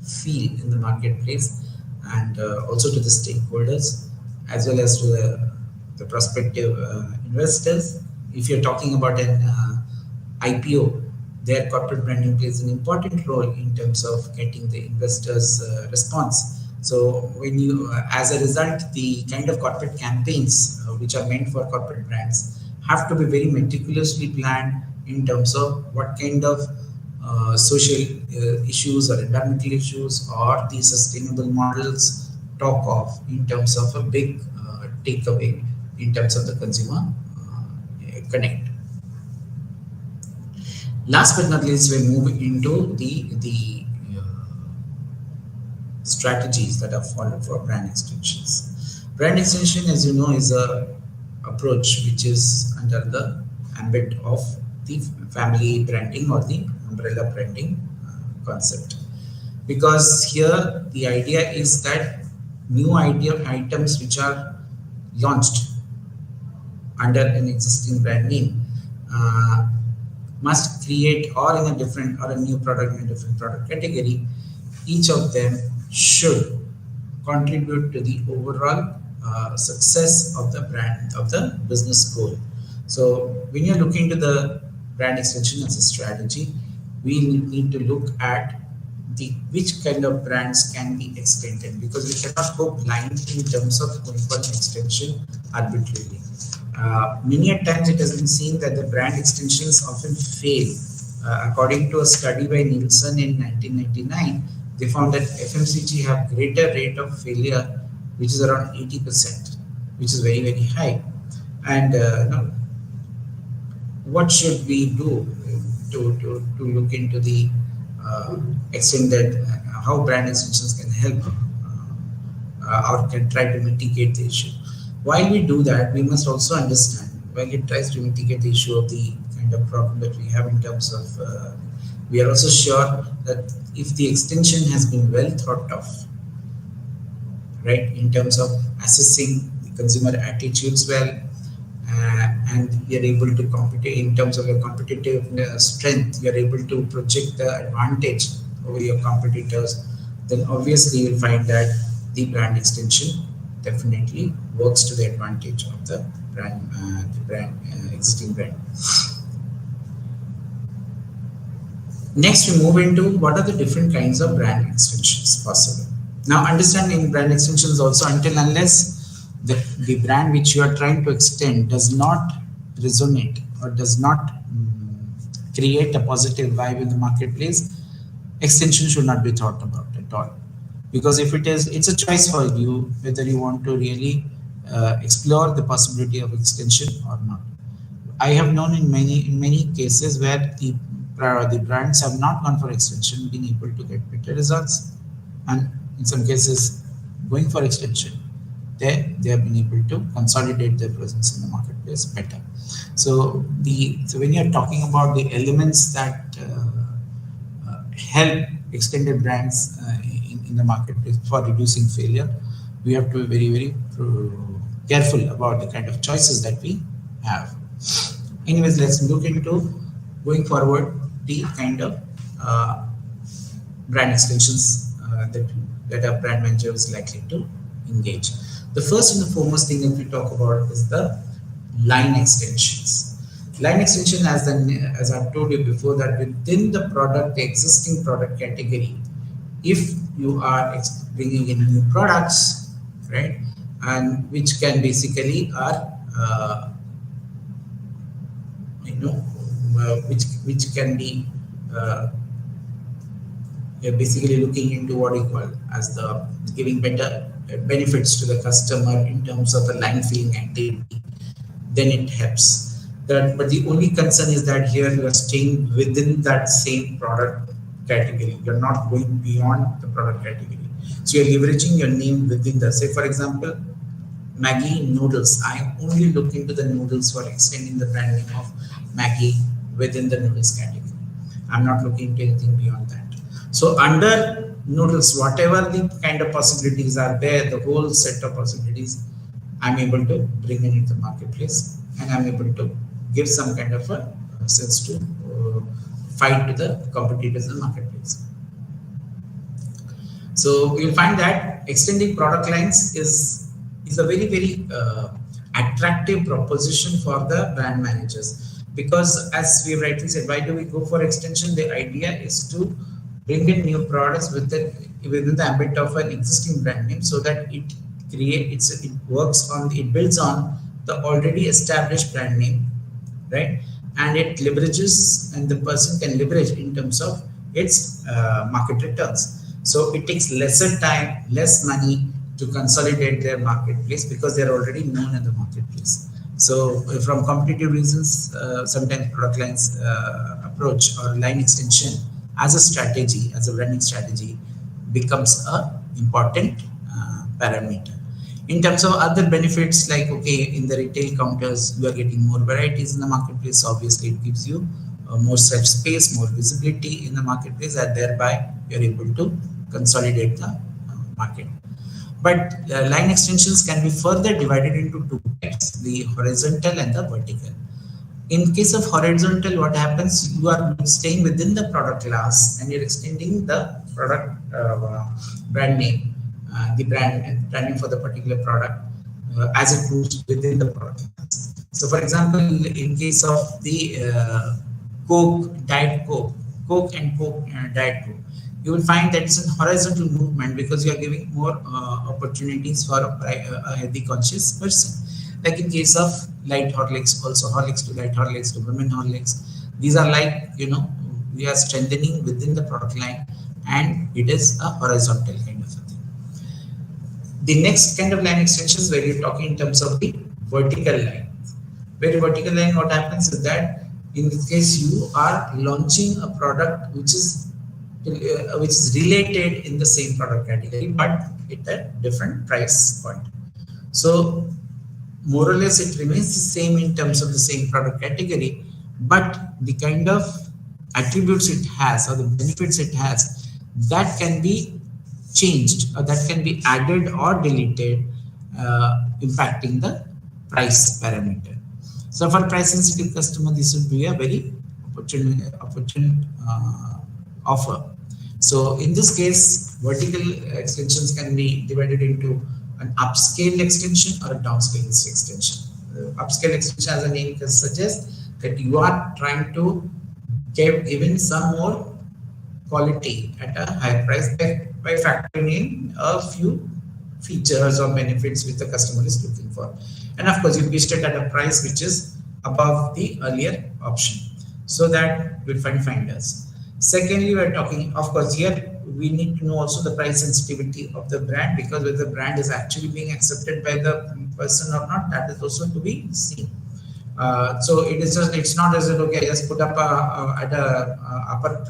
feel in the marketplace, and also to the stakeholders as well as to the prospective investors. If you're talking about an IPO, their corporate branding plays an important role in terms of getting the investors' response. So when as a result, the kind of corporate campaigns which are meant for corporate brands have to be very meticulously planned in terms of what kind of social issues or environmental issues or the sustainable models talk of in terms of a big takeaway in terms of the consumer connect. Last but not least, we move into the strategies that are followed for brand extensions. Brand extension, as you know, is a approach which is under the ambit of the family branding or the umbrella branding concept. Because here the idea is that new idea items which are launched under an existing brand name uh, must create, or in a different or a new product in a different product category, each of them should contribute to the overall success of the brand, of the business goal. So when you're looking to the brand extension as a strategy, we need to look at the which kind of brands can be extended, because we cannot go blind in terms of going for an extension arbitrarily. Many a times it has been seen that the brand extensions often fail. According to a study by Nielsen in 1999, they found that FMCG have greater rate of failure, which is around 80%, which is very, very high. And what should we do to look into the extent that how brand extensions can help or can try to mitigate the issue. While we do that, we must also understand, while it tries to mitigate the issue of the kind of problem that we have in terms of, we are also sure that if the extension has been well thought of, right, in terms of assessing the consumer attitudes well, and we are able to compete in terms of your competitive strength, you are able to project the advantage over your competitors, then obviously you'll find that the brand extension definitely works to the advantage of the brand existing brand. Next, we move into what are the different kinds of brand extensions possible. Now, understanding brand extensions also, until unless the brand which you are trying to extend does not resonate or does not create a positive vibe in the marketplace, extension should not be thought about at all. Because if it is, it's a choice for you whether you want to really explore the possibility of extension or not. I have known in many cases where the brands have not gone for extension, been able to get better results, and in some cases, going for extension, they have been able to consolidate their presence in the marketplace better. So when you are talking about the elements that help extended brands in the marketplace for reducing failure, we have to be very careful about the kind of choices that we have. Anyways, let's look into going forward the kind of brand extensions that a brand manager is likely to engage. The first and the foremost thing that we talk about is the line extensions. Line extension, as I've told you before, that within the product, the existing product category, if you are bringing in new products, right, and which can basically are which can be you're basically looking into what you call as the giving better benefits to the customer in terms of the line filling activity, then it helps. But the only concern is that here you are staying within that same product category. You're not going beyond the product category. So you're leveraging your name within the, say for example, Maggi noodles. I only look into the noodles for extending the brand name of Maggi within the noodles category. I'm not looking into anything beyond that. So under noodles, whatever the kind of possibilities are there, the whole set of possibilities, I'm able to bring in the marketplace, and I'm able to give some kind of a sense to fight to the competitors in the marketplace. So you'll find that extending product lines is a very attractive proposition for the brand managers, because as we rightly said, why do we go for extension? The idea is to bring in new products within the ambit of an existing brand name, so that it builds on the already established brand name, right? And it leverages, and the person can leverage in terms of its market returns. So it takes lesser time, less money to consolidate their marketplace, because they're already known in the marketplace. So from competitive reasons, sometimes product lines approach or line extension as a strategy, as a branding strategy, becomes a important parameter. In terms of other benefits, like okay, in the retail counters, you are getting more varieties in the marketplace. Obviously, it gives you more shelf space, more visibility in the marketplace, and thereby you're able to consolidate the market. But line extensions can be further divided into two types, the horizontal and the vertical. In case of horizontal, what happens, you are staying within the product class and you're extending the product brand name, the branding for the particular product as it moves within the product class. So for example, in case of the Diet Coke, Coke and Coke Diet Coke, you will find that it's a horizontal movement because you are giving more opportunities for a healthy conscious person. Like in case of light Horlicks, also Horlicks to light Horlicks to women Horlicks. These are like, we are strengthening within the product line and it is a horizontal kind of a thing. The next kind of line extensions where you're talking in terms of the vertical line. Where vertical line, what happens is that in this case you are launching a product which is related in the same product category but at a different price point. So more or less it remains the same in terms of the same product category, but the kind of attributes it has or the benefits it has, that can be changed or that can be added or deleted, impacting the price parameter. So for price sensitive customer, this would be a very opportune offer. So in this case, vertical extensions can be divided into an upscale extension or a downscale extension. Upscale extension, as the name suggests, that you are trying to give even some more quality at a higher price by factoring in a few features or benefits which the customer is looking for. And of course, you pitched it at a price which is above the earlier option, so that will find finders. Secondly, we're talking, of course, here we need to know also the price sensitivity of the brand, because whether the brand is actually being accepted by the person or not, that is also to be seen. So it's not as if, okay, just put up at a upper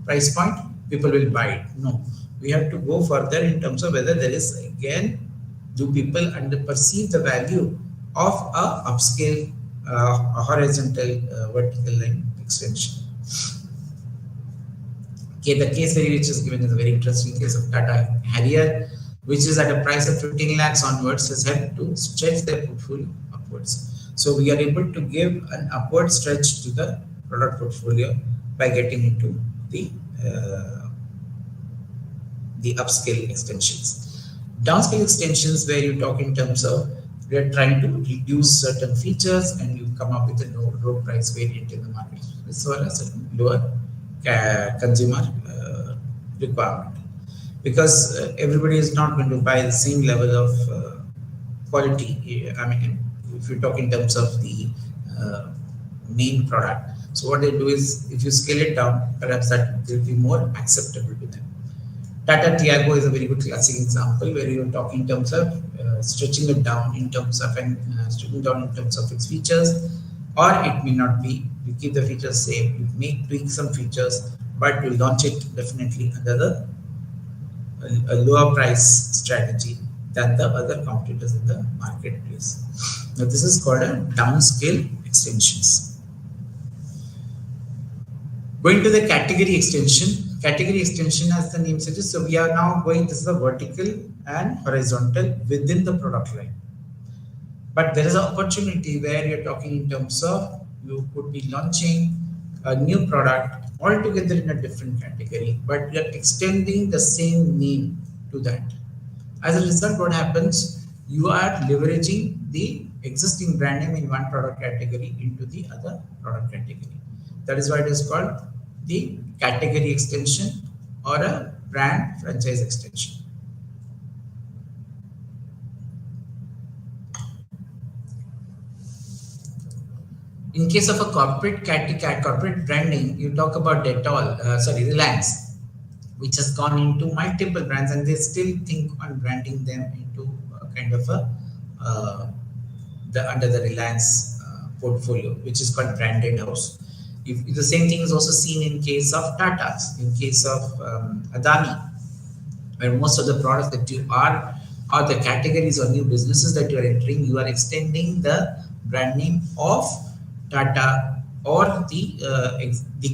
price point, people will buy it. No, we have to go further in terms of whether there is, again, do people perceive the value of a upscale horizontal vertical line extension. Okay, the case study which is given is a very interesting case of Tata Harrier, which is at a price of 15 lakhs onwards, has helped to stretch their portfolio upwards. So we are able to give an upward stretch to the product portfolio by getting into the upscale extensions. Downscale extensions, where you talk in terms of we are trying to reduce certain features and you come up with a low price variant in the market, so as a lower consumer requirement, because everybody is not going to buy the same level of quality. I mean, if you talk in terms of the main product, so what they do is, if you scale it down, perhaps that will be more acceptable to them. Tata Tiago is a very good classic example where you're talking in terms of stretching it down in terms of its features, or it may not be. You keep the features same, you may tweak some features, but you launch it definitely under a lower price strategy than the other competitors in the marketplace. Now this is called a downscale extensions. Going to the category extension. Category extension, as the name suggests, so we are now going, this is a vertical and horizontal within the product line. But there is an opportunity where you're talking in terms of you could be launching a new product altogether in a different category, but you're extending the same name to that. As a result, what happens? You are leveraging the existing brand name in one product category into the other product category. That is why it is called the category extension or a brand franchise extension. In case of a corporate branding, you talk about Reliance, which has gone into multiple brands, and they still think on branding them into kind of a under the Reliance portfolio, which is called branded house. If the same thing is also seen in case of Tata's, in case of Adani, where most of the products that you are, or the categories or new businesses that you are entering, you are extending the brand name of Tata or the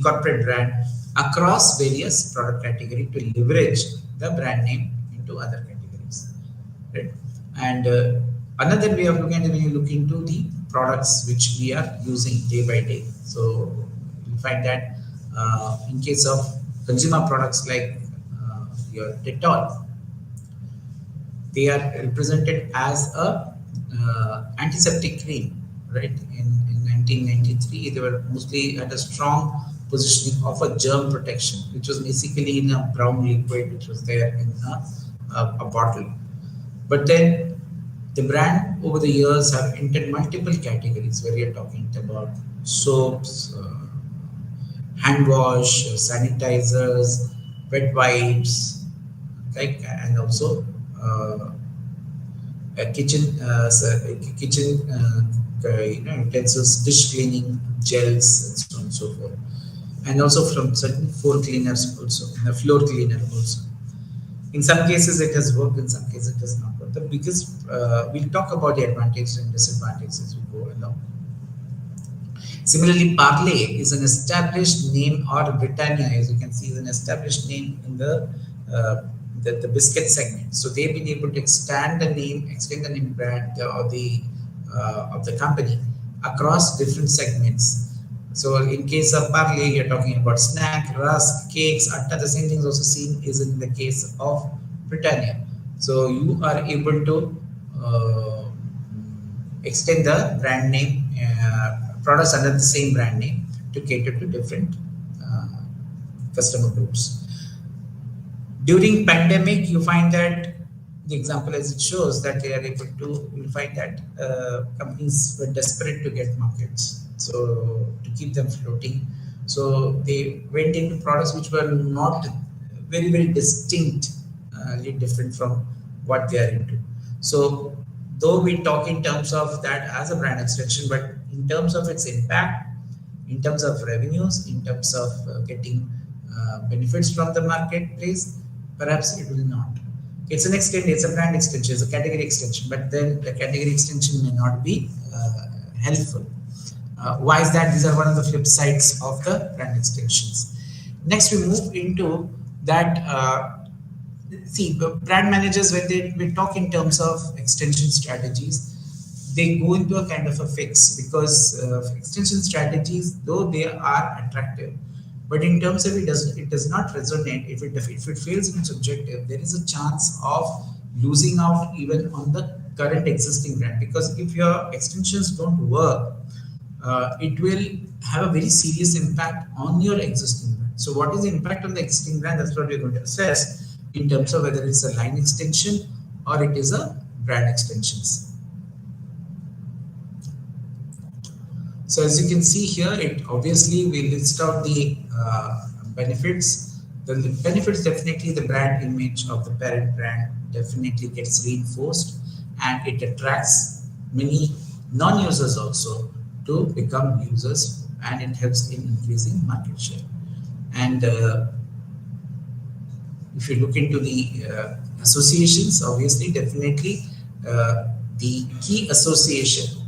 corporate brand across various product category to leverage the brand name into other categories, right? And another way of looking at it, when you look into the products which we are using day by day, so you find that in case of consumer products like your Dettol, they are represented as a antiseptic cream, right? In 1993, they were mostly at a strong positioning of a germ protection, which was basically in a brown liquid, which was there in a bottle. But then the brand over the years have entered multiple categories where you're talking about soaps, hand wash, sanitizers, wet wipes, like, and also kitchen utensils, dish cleaning gels, and so on and so forth, and also from certain floor cleaners also, the floor cleaner also. In some cases it has worked, in some cases it does not work. The biggest, we'll talk about the advantages and disadvantages as we go along. Similarly, Parle is an established name, or Britannia, as you can see, is an established name in the biscuit segment. So they've been able to extend the name brand or the of the company across different segments. So in case of Parle, you're talking about snack, rusk, cakes, atta. The same thing is also seen is in the case of Britannia. So you are able to extend the brand name products under the same brand name to cater to different customer groups. During pandemic, you find that the example as it shows that they are able to, you'll find that companies were desperate to get markets, so to keep them floating. So they went into products which were not very, very distinctly different from what they are into. So though we talk in terms of that as a brand extension, but in terms of its impact, in terms of revenues, in terms of getting benefits from the marketplace, perhaps it will not. It's an extent, it's a brand extension, it's a category extension, but then the category extension may not be helpful. Why is that? These are one of the flip sides of the brand extensions. Next, we move into that. See, brand managers, when we talk in terms of extension strategies, they go into a kind of a fix, because extension strategies, though they are attractive, but in terms of it does not resonate. If it fails in its objective, there is a chance of losing out even on the current existing brand, because if your extensions don't work, it will have a very serious impact on your existing brand. So what is the impact on the existing brand? That's what we're going to assess in terms of whether it's a line extension or it is a brand extensions. So as you can see here, it obviously will list out the benefits. The benefits, definitely the brand image of the parent brand definitely gets reinforced, and it attracts many non-users also to become users, and it helps in increasing market share. And if you look into the associations, obviously, definitely the key association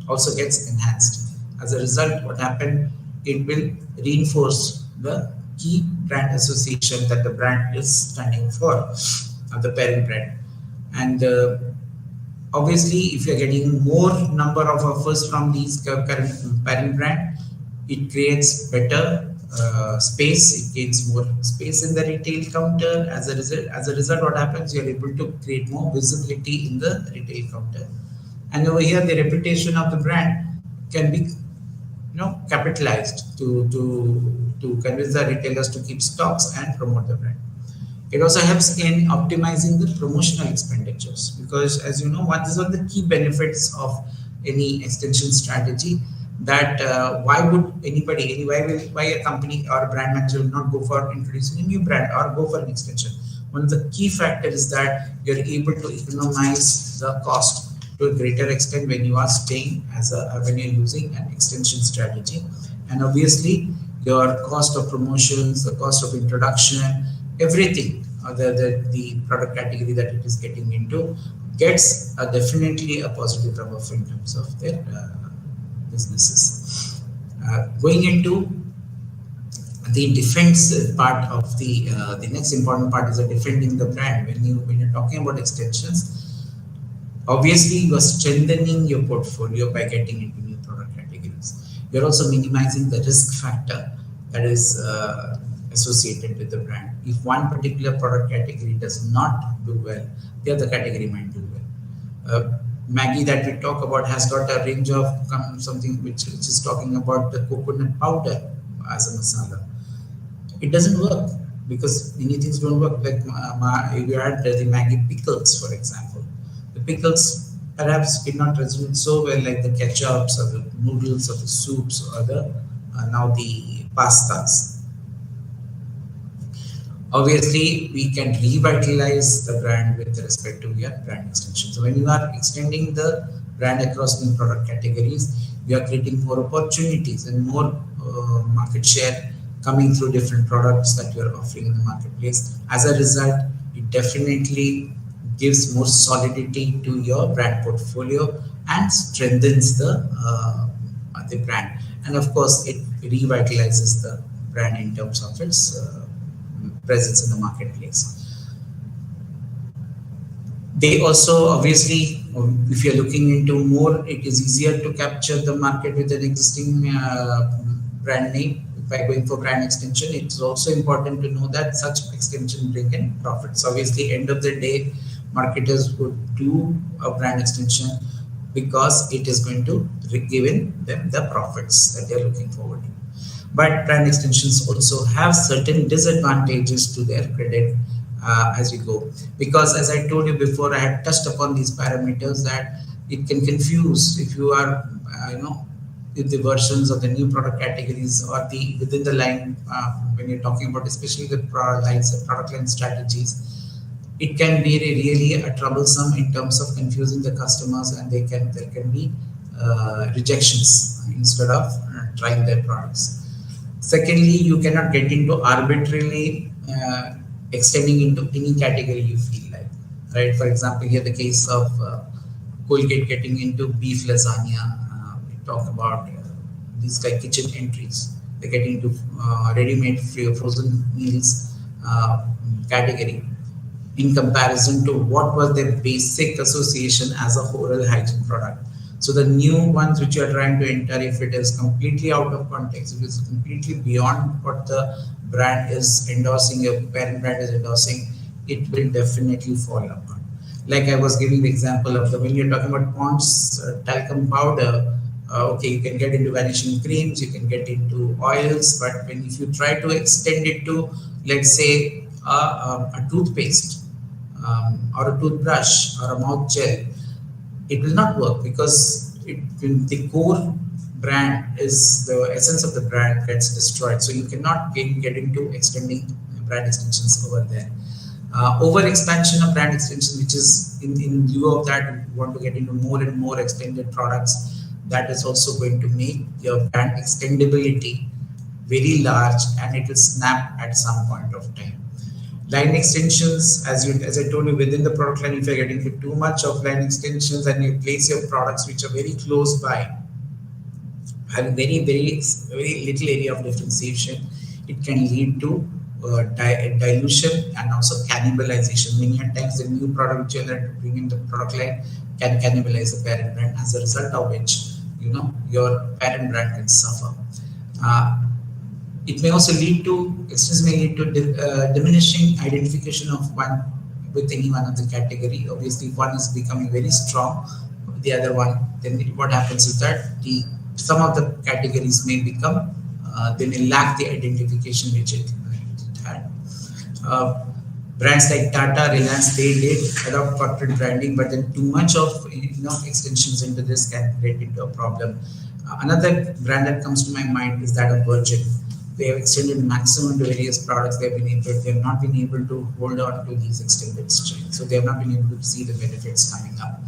also gets enhanced. As a result, what happened, it will reinforce the key brand association that the brand is standing for, the parent brand. And obviously, if you're getting more number of offers from these current parent brand, it creates better space. It gains more space in the retail counter. As a result, what happens? You're able to create more visibility in the retail counter. And over here, the reputation of the brand can be capitalized to convince the retailers to keep stocks and promote the brand. It also helps in optimizing the promotional expenditures, because as you know, one is one of the key benefits of any extension strategy, that why would anybody, why a company or a brand manager will not go for introducing a new brand or go for an extension. One of the key factors is that you're able to economize the cost to a greater extent when you are staying as a when you're using an extension strategy. And obviously your cost of promotions, the cost of introduction, everything, the product category that it is getting into gets definitely a positive rub off in terms of their businesses. Going into the defense part of the next important part is the defending the brand. When you're talking about extensions, obviously you are strengthening your portfolio by getting into new product categories. You're also minimizing the risk factor that is associated with the brand. If one particular product category does not do well, the other category might do well. Maggie that we talk about has got a range of something which is talking about the coconut powder as a masala. It doesn't work because many things don't work. Like if you add the Maggi pickles, for example, the pickles perhaps did not resonate so well like the ketchups or the noodles or the soups or the now the pastas. Obviously, we can revitalize the brand with respect to your brand extension. So when you are extending the brand across new product categories, you are creating more opportunities and more market share coming through different products that you are offering in the marketplace. As a result, it definitely gives more solidity to your brand portfolio and strengthens the brand. And of course, it revitalizes the brand in terms of its presence in the marketplace. They also obviously, if you're looking into more, it is easier to capture the market with an existing brand name by going for brand extension. It's also important to know that such extension bring in profits. Obviously, end of the day, marketers would do a brand extension because it is going to give in them the profits that they're looking forward to. But brand extensions also have certain disadvantages to their credit as we go. Because as I told you before, I had touched upon these parameters that it can confuse if you are, with the versions of the new product categories or the within the line when you're talking about especially the product line strategies, it can be really a troublesome in terms of confusing the customers, and there can be rejections instead of trying their products. Secondly, you cannot get into arbitrarily extending into any category you feel like, right? For example, here the case of Colgate getting into beef lasagna. We talk about these like kitchen entries. They get into ready-made frozen meals category in comparison to what was their basic association as a oral hygiene product. So the new ones which you are trying to enter, if it is completely out of context, if it's completely beyond what the brand is endorsing, your parent brand is endorsing, it will definitely fall apart. Like I was giving the example of when you're talking about Pond's talcum powder, okay, you can get into vanishing creams, you can get into oils, but if you try to extend it to, let's say, a toothpaste or a toothbrush or a mouth gel, it will not work because the core brand is the essence of the brand gets destroyed. So you cannot get into extending brand extensions over there. Over expansion of brand extension, which is in lieu of that, you want to get into more and more extended products. That is also going to make your brand extendability very large, and it will snap at some point of time. Line extensions, as I told you, within the product line, if you're getting into too much of line extensions and you place your products which are very close by, having very little area of differentiation, it can lead to dilution and also cannibalization. Many times the new product which you're trying to bring in the product line can cannibalize the parent brand, as a result of which your parent brand can suffer. It may also lead to diminishing identification of one with any one of the category. Obviously, if one is becoming very strong, the other one, then what happens is that some of the categories may become, they may lack the identification which it had. Brands like Tata, Reliance, they did adopt corporate branding, but then too much of extensions into this can create into a problem. Another brand that comes to my mind is that of Virgin. They have extended maximum to various products. They have not been able to hold on to these extended strengths. So they have not been able to see the benefits coming up.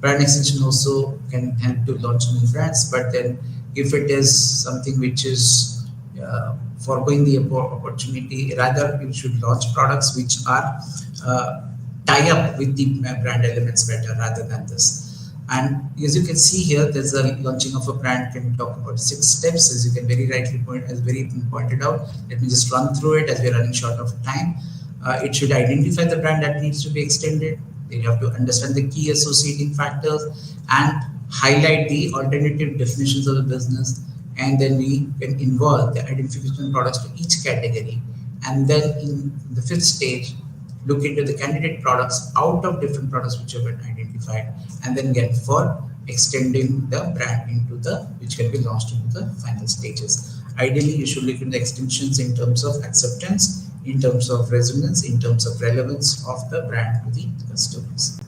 Brand extension also can help to launch new brands, but then if it is something which is foregoing the opportunity, rather you should launch products which are uh, tie up with the brand elements better rather than this. And as you can see here, there's a launching of a brand can talk about 6 steps, as you can very rightly point, as very pointed out. Let me just run through it as we're running short of time. It should identify the brand that needs to be extended. Then you have to understand the key associating factors and highlight the alternative definitions of the business. And then we can involve the identification products to each category. And then in the 5th stage, look into the candidate products out of different products which have been identified, and then get for extending the brand into the, which can be launched into the final stages. Ideally, you should look into the extensions in terms of acceptance, in terms of resonance, in terms of relevance of the brand to the customers.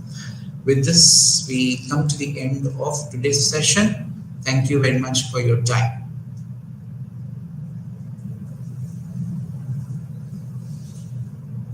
With this, we come to the end of today's session. Thank you very much for your time.